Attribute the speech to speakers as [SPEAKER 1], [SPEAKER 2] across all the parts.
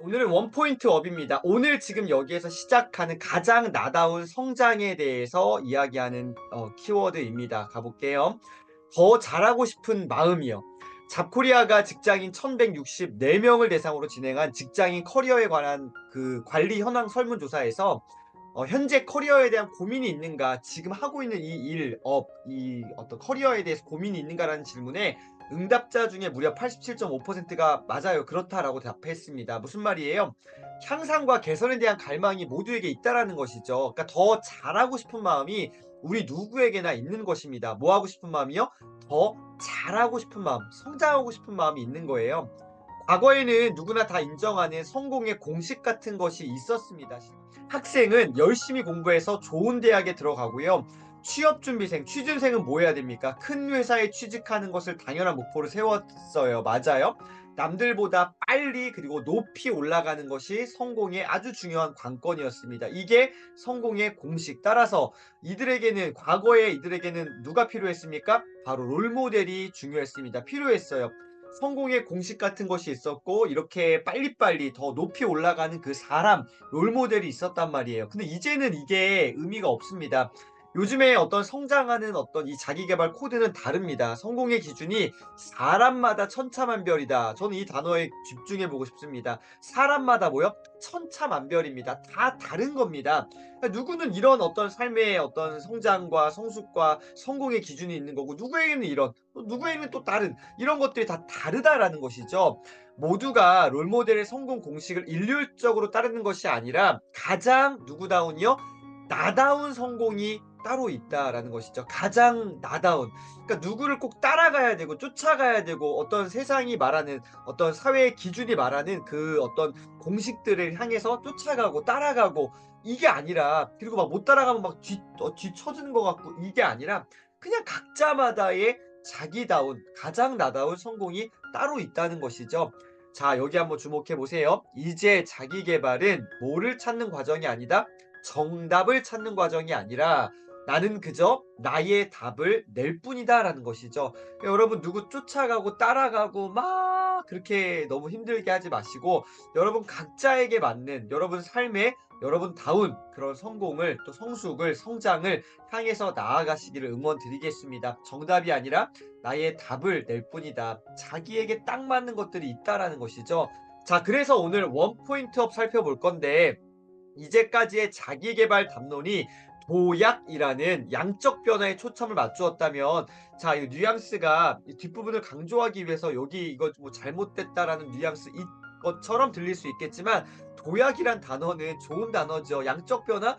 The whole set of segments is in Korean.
[SPEAKER 1] 오늘은 원포인트 업입니다. 오늘 지금 여기에서 시작하는 가장 나다운 성장에 대해서 이야기하는 키워드입니다. 가볼게요. 더 잘하고 싶은 마음이요. 잡코리아가 직장인 1164명을 대상으로 진행한 직장인 커리어에 관한 그 관리 현황 설문조사에서 현재 커리어에 대한 고민이 있는가, 지금 하고 있는 이 일, 이 어떤 커리어에 대해서 고민이 있는가라는 질문에 응답자 중에 무려 87.5%가 맞아요, 그렇다라고 답했습니다. 무슨 말이에요? 향상과 개선에 대한 갈망이 모두에게 있다라는 것이죠. 그러니까 더 잘하고 싶은 마음이 우리 누구에게나 있는 것입니다. 뭐 하고 싶은 마음이요? 더 잘하고 싶은 마음, 성장하고 싶은 마음이 있는 거예요. 과거에는 누구나 다 인정하는 성공의 공식 같은 것이 있었습니다. 학생은 열심히 공부해서 좋은 대학에 들어가고요. 취업준비생, 취준생은 뭐 해야 됩니까? 큰 회사에 취직하는 것을 당연한 목표로 세웠어요. 맞아요. 남들보다 빨리 그리고 높이 올라가는 것이 성공의 아주 중요한 관건이었습니다. 이게 성공의 공식. 따라서 과거에 이들에게는 누가 필요했습니까? 바로 롤모델이 중요했습니다. 필요했어요. 성공의 공식 같은 것이 있었고, 이렇게 빨리빨리 더 높이 올라가는 그 사람, 롤모델이 있었단 말이에요. 근데 이제는 이게 의미가 없습니다. 요즘에 어떤 성장하는 어떤 이 자기계발 코드는 다릅니다. 성공의 기준이 사람마다 천차만별이다. 저는 이 단어에 집중해 보고 싶습니다. 사람마다 뭐요? 천차만별입니다. 다 다른 겁니다. 그러니까 누구는 이런 어떤 삶의 어떤 성장과 성숙과 성공의 기준이 있는 거고, 누구에게는 이런, 또 누구에게는 또 다른, 이런 것들이 다 다르다라는 것이죠. 모두가 롤모델의 성공 공식을 일률적으로 따르는 것이 아니라 가장 누구다운이요? 나다운 성공이 따로 있다라는 것이죠. 가장 나다운. 그러니까 누구를 꼭 따라가야 되고 쫓아가야 되고, 어떤 세상이 말하는 어떤 사회의 기준이 말하는 그 어떤 공식들을 향해서 쫓아가고 따라가고, 이게 아니라, 그리고 막 못 따라가면 막 뒤처지는 것 같고, 이게 아니라 그냥 각자마다의 자기다운 가장 나다운 성공이 따로 있다는 것이죠. 자, 여기 한번 주목해 보세요. 이제 자기 계발은 뭐를 찾는 과정이 아니다. 정답을 찾는 과정이 아니라 나는 그저 나의 답을 낼 뿐이다라는 것이죠. 여러분, 누구 쫓아가고 따라가고 막 그렇게 너무 힘들게 하지 마시고, 여러분 각자에게 맞는 여러분 삶에 여러분다운 그런 성공을, 또 성숙을, 성장을 향해서 나아가시기를 응원드리겠습니다. 정답이 아니라 나의 답을 낼 뿐이다. 자기에게 딱 맞는 것들이 있다라는 것이죠. 자, 그래서 오늘 원포인트업 살펴볼 건데, 이제까지의 자기계발 담론이 도약이라는 양적 변화에 초점을 맞추었다면, 자, 이 뉘앙스가 이 뒷부분을 강조하기 위해서 여기 이거 뭐 잘못됐다라는 뉘앙스 것처럼 들릴 수 있겠지만, 도약이란 단어는 좋은 단어죠. 양적 변화?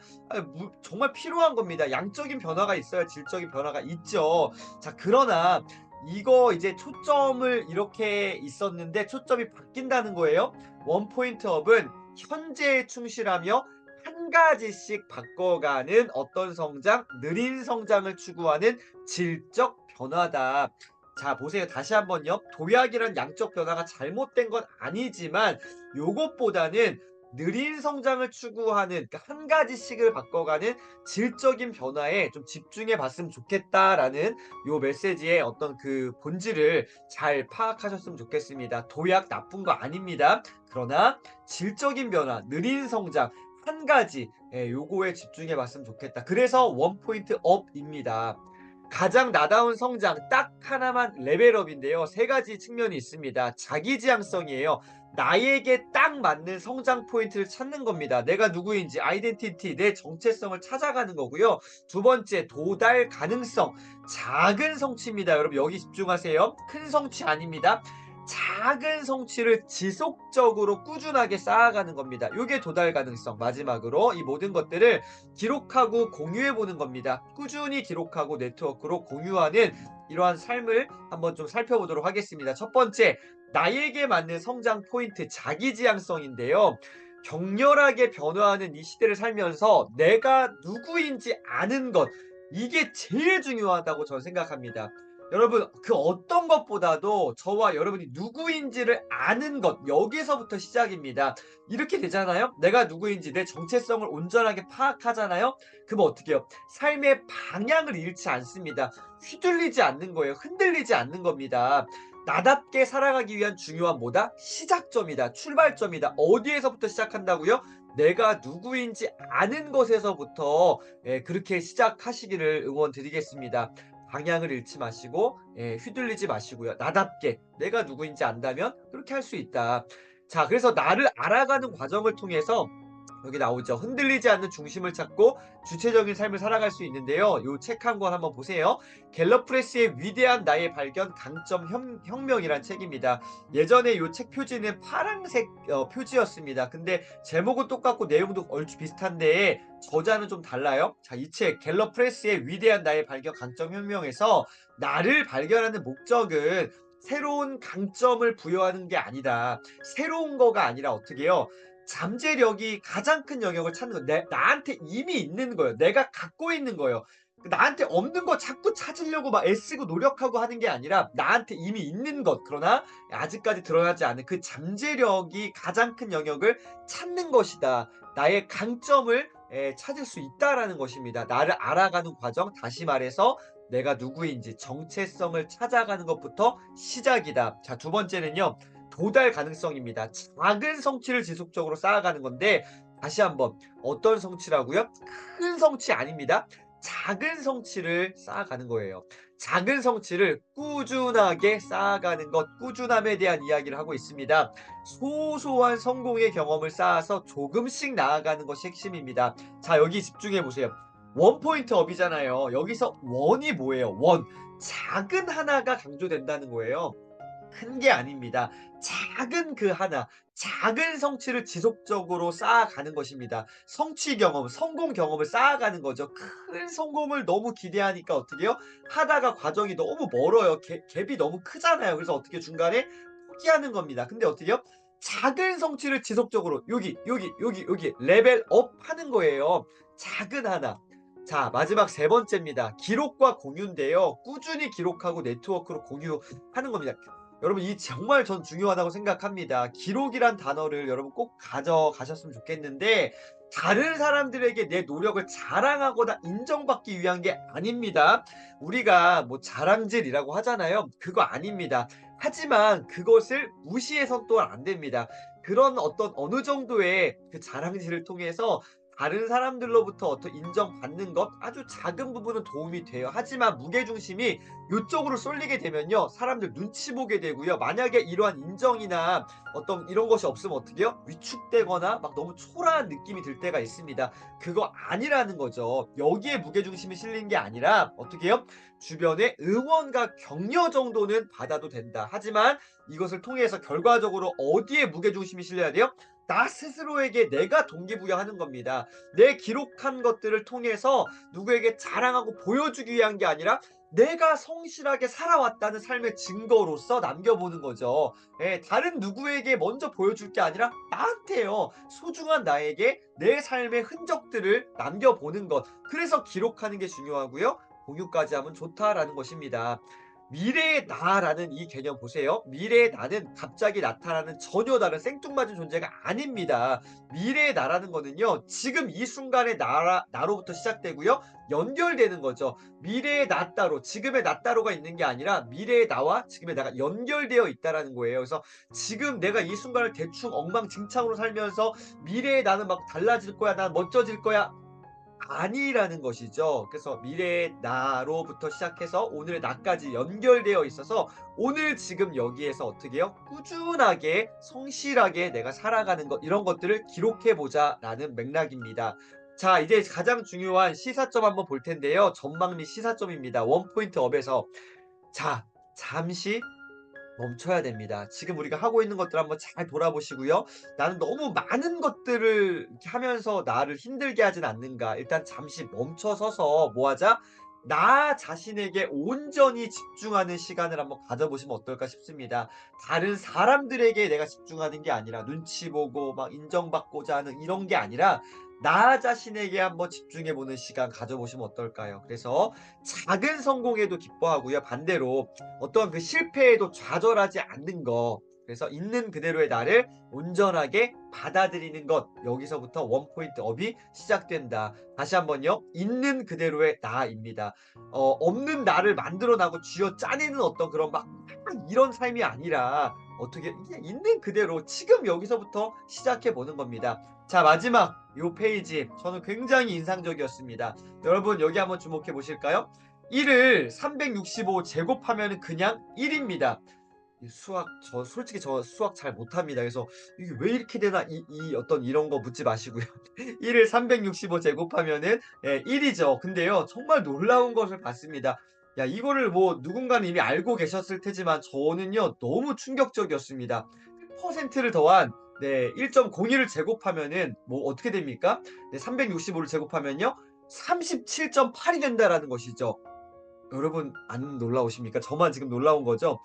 [SPEAKER 1] 정말 필요한 겁니다. 양적인 변화가 있어야 질적인 변화가 있죠. 자, 그러나 이거 이제 초점을 이렇게 있었는데 초점이 바뀐다는 거예요. 원포인트 업은 현재에 충실하며 한 가지씩 바꿔가는 어떤 성장, 느린 성장을 추구하는 질적 변화다. 자, 보세요. 다시 한번요. 도약이란 양적 변화가 잘못된 건 아니지만, 요것보다는 느린 성장을 추구하는, 그러니까 한 가지씩을 바꿔가는 질적인 변화에 좀 집중해 봤으면 좋겠다라는 요 메시지의 어떤 그 본질을 잘 파악하셨으면 좋겠습니다. 도약 나쁜 거 아닙니다. 그러나 질적인 변화, 느린 성장, 한 가지, 요거에 집중해 봤으면 좋겠다. 그래서 원포인트 업입니다. 가장 나다운 성장 딱 하나만 레벨업인데요. 세 가지 측면이 있습니다. 자기지향성이에요. 나에게 딱 맞는 성장 포인트를 찾는 겁니다. 내가 누구인지 아이덴티티, 내 정체성을 찾아가는 거고요. 두 번째, 도달 가능성. 작은 성취입니다. 여러분, 여기 집중하세요. 큰 성취 아닙니다. 작은 성취를 지속적으로 꾸준하게 쌓아가는 겁니다. 이게 도달 가능성. 마지막으로 이 모든 것들을 기록하고 공유해 보는 겁니다. 꾸준히 기록하고 네트워크로 공유하는 이러한 삶을 한번 좀 살펴보도록 하겠습니다. 첫 번째, 나에게 맞는 성장 포인트, 자기지향성인데요. 격렬하게 변화하는 이 시대를 살면서 내가 누구인지 아는 것, 이게 제일 중요하다고 저는 생각합니다. 여러분, 그 어떤 것보다도 저와 여러분이 누구인지를 아는 것, 여기서부터 시작입니다. 이렇게 되잖아요. 내가 누구인지 내 정체성을 온전하게 파악하잖아요. 그럼 어떻게 해요? 삶의 방향을 잃지 않습니다. 휘둘리지 않는 거예요. 흔들리지 않는 겁니다. 나답게 살아가기 위한 중요한 뭐다? 시작점이다. 출발점이다. 어디에서부터 시작한다고요? 내가 누구인지 아는 것에서부터 그렇게 시작하시기를 응원드리겠습니다. 방향을 잃지 마시고 휘둘리지 마시고요. 나답게 내가 누구인지 안다면 그렇게 할 수 있다. 자, 그래서 나를 알아가는 과정을 통해서 여기 나오죠. 흔들리지 않는 중심을 찾고 주체적인 삶을 살아갈 수 있는데요. 요 책 한 권 한번 보세요. 갤럽 프레스의 위대한 나의 발견 강점 혁명이란 책입니다. 예전에 요 책 표지는 파란색 표지였습니다. 근데 제목은 똑같고 내용도 얼추 비슷한데 저자는 좀 달라요. 자, 이 책 갤럽 프레스의 위대한 나의 발견 강점 혁명에서 나를 발견하는 목적은 새로운 강점을 부여하는 게 아니다. 새로운 거가 아니라 어떻게 해요? 잠재력이 가장 큰 영역을 찾는 거예요. 나한테 이미 있는 거예요. 내가 갖고 있는 거예요. 나한테 없는 거 자꾸 찾으려고 막 애쓰고 노력하고 하는 게 아니라 나한테 이미 있는 것, 그러나 아직까지 드러나지 않은 그 잠재력이 가장 큰 영역을 찾는 것이다. 나의 강점을 찾을 수 있다라는 것입니다. 나를 알아가는 과정, 다시 말해서 내가 누구인지 정체성을 찾아가는 것부터 시작이다. 자, 두 번째는요. 도달 가능성입니다. 작은 성취를 지속적으로 쌓아가는 건데 다시 한번 어떤 성취라고요? 큰 성취 아닙니다. 작은 성취를 쌓아가는 거예요. 작은 성취를 꾸준하게 쌓아가는 것, 꾸준함에 대한 이야기를 하고 있습니다. 소소한 성공의 경험을 쌓아서 조금씩 나아가는 것이 핵심입니다. 자, 여기 집중해 보세요. 원 포인트 업이잖아요. 여기서 원이 뭐예요? 원. 작은 하나가 강조된다는 거예요. 큰 게 아닙니다. 작은 그 하나, 작은 성취를 지속적으로 쌓아가는 것입니다. 성취 경험, 성공 경험을 쌓아가는 거죠. 큰 성공을 너무 기대하니까 어떻게 해요? 하다가 과정이 너무 멀어요. 갭이 너무 크잖아요. 그래서 어떻게 중간에 포기하는 겁니다. 근데 어떻게 해요? 작은 성취를 지속적으로 여기 레벨업 하는 거예요. 작은 하나. 자, 마지막 세 번째입니다. 기록과 공유인데요. 꾸준히 기록하고 네트워크로 공유하는 겁니다. 여러분 이 정말 전 중요하다고 생각합니다. 기록이란 단어를 여러분 꼭 가져가셨으면 좋겠는데 다른 사람들에게 내 노력을 자랑하거나 인정받기 위한 게 아닙니다. 우리가 뭐 자랑질이라고 하잖아요. 그거 아닙니다. 하지만 그것을 무시해선 또한 안 됩니다. 그런 어떤 어느 정도의 그 자랑질을 통해서 다른 사람들로부터 어떤 인정받는 것 아주 작은 부분은 도움이 돼요. 하지만 무게중심이 요쪽으로 쏠리게 되면요. 사람들 눈치 보게 되고요. 만약에 이러한 인정이나 어떤 이런 것이 없으면 어떻게 해요? 위축되거나 막 너무 초라한 느낌이 들 때가 있습니다. 그거 아니라는 거죠. 여기에 무게중심이 실린 게 아니라 어떻게 해요? 주변의 응원과 격려 정도는 받아도 된다. 하지만 이것을 통해서 결과적으로 어디에 무게중심이 실려야 돼요? 나 스스로에게 내가 동기부여하는 겁니다. 내 기록한 것들을 통해서 누구에게 자랑하고 보여주기 위한 게 아니라 내가 성실하게 살아왔다는 삶의 증거로서 남겨보는 거죠. 예, 다른 누구에게 먼저 보여줄 게 아니라 나한테요. 소중한 나에게 내 삶의 흔적들을 남겨보는 것. 그래서 기록하는 게 중요하고요. 공유까지 하면 좋다라는 것입니다. 미래의 나라는 이 개념 보세요. 미래의 나는 갑자기 나타나는 전혀 다른 생뚱맞은 존재가 아닙니다. 미래의 나라는 거는요. 지금 이 순간의 나로부터 시작되고요. 연결되는 거죠. 미래의 나 따로, 지금의 나 따로가 있는 게 아니라 미래의 나와 지금의 나가 연결되어 있다라는 거예요. 그래서 지금 내가 이 순간을 대충 엉망진창으로 살면서 미래의 나는 막 달라질 거야, 난 멋져질 거야. 아니라는 것이죠. 그래서 미래의 나로부터 시작해서 오늘의 나까지 연결되어 있어서 오늘 지금 여기에서 어떻게 해요? 꾸준하게 성실하게 내가 살아가는 것 이런 것들을 기록해 보자라는 맥락입니다. 자, 이제 가장 중요한 시사점 한번 볼 텐데요. 전망 및 시사점입니다. 원 포인트 업에서 자, 잠시 멈춰야 됩니다. 지금 우리가 하고 있는 것들 한번 잘 돌아보시고요. '나는 너무 많은 것들을 이렇게 하면서 나를 힘들게 하진 않는가.' 일단 잠시 멈춰 서서 뭐 하자? 나 자신에게 온전히 집중하는 시간을 한번 가져보시면 어떨까 싶습니다. 다른 사람들에게 내가 집중하는 게 아니라 눈치 보고 막 인정받고자 하는 이런 게 아니라 나 자신에게 한번 집중해 보는 시간 가져보시면 어떨까요? 그래서 작은 성공에도 기뻐하고요. 반대로 어떠한 그 실패에도 좌절하지 않는 거. 그래서 있는 그대로의 나를 온전하게 받아들이는 것. 여기서부터 원 포인트 업이 시작된다. 다시 한번요. 있는 그대로의 나입니다. 없는 나를 만들어 나고 쥐어 짜내는 어떤 그런 막 이런 삶이 아니라 어떻게 그냥 있는 그대로 지금 여기서부터 시작해 보는 겁니다. 자, 마지막 요 페이지 저는 굉장히 인상적이었습니다. 여러분 여기 한번 주목해 보실까요? 1을 365 제곱하면은 그냥 1입니다. 이 수학 저 솔직히 저 수학 잘 못합니다. 그래서 '이게 왜 이렇게 되나?' 이 어떤 이런 거 묻지 마시고요. 1을 365 제곱하면은 1 이죠. 근데요 정말 놀라운 것을 봤습니다. 야, 이거를 뭐 누군가는 이미 알고 계셨을 테지만 저는요 너무 충격적이었습니다. 1%를 더한 1.01을 제곱하면은 뭐 어떻게 됩니까? 365를 제곱하면요 37.8이 된다라는 것이죠. 여러분 안 놀라우십니까? 저만 지금 놀라운 거죠?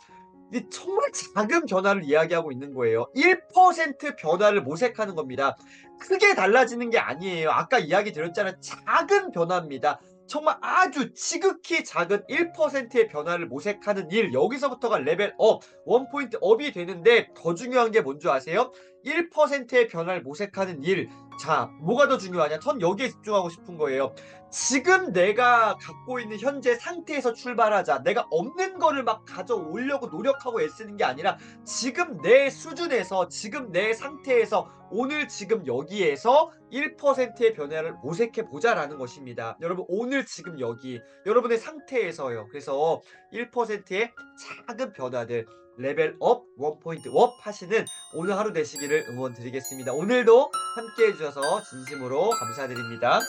[SPEAKER 1] 이 정말 작은 변화를 이야기하고 있는 거예요. 1% 변화를 모색하는 겁니다. 크게 달라지는 게 아니에요. 아까 이야기 드렸잖아요. 작은 변화입니다. 정말 아주 지극히 작은 1%의 변화를 모색하는 일. 여기서부터가 레벨 업, 원 포인트 업이 되는데 더 중요한 게 뭔 줄 아세요? 1%의 변화를 모색하는 일. 자, 뭐가 더 중요하냐? 전 여기에 집중하고 싶은 거예요. 지금 내가 갖고 있는 현재 상태에서 출발하자. 내가 없는 거를 막 가져오려고 노력하고 애쓰는 게 아니라 지금 내 수준에서 지금 내 상태에서 오늘 지금 여기에서 1%의 변화를 모색해 보자라는 것입니다. 여러분 오늘 지금 여기 여러분의 상태에서요. 그래서 1%의 작은 변화들 레벨 업, 원 포인트 업 하시는 오늘 하루 되시기를 응원드리겠습니다. 오늘도 함께 해주셔서 진심으로 감사드립니다.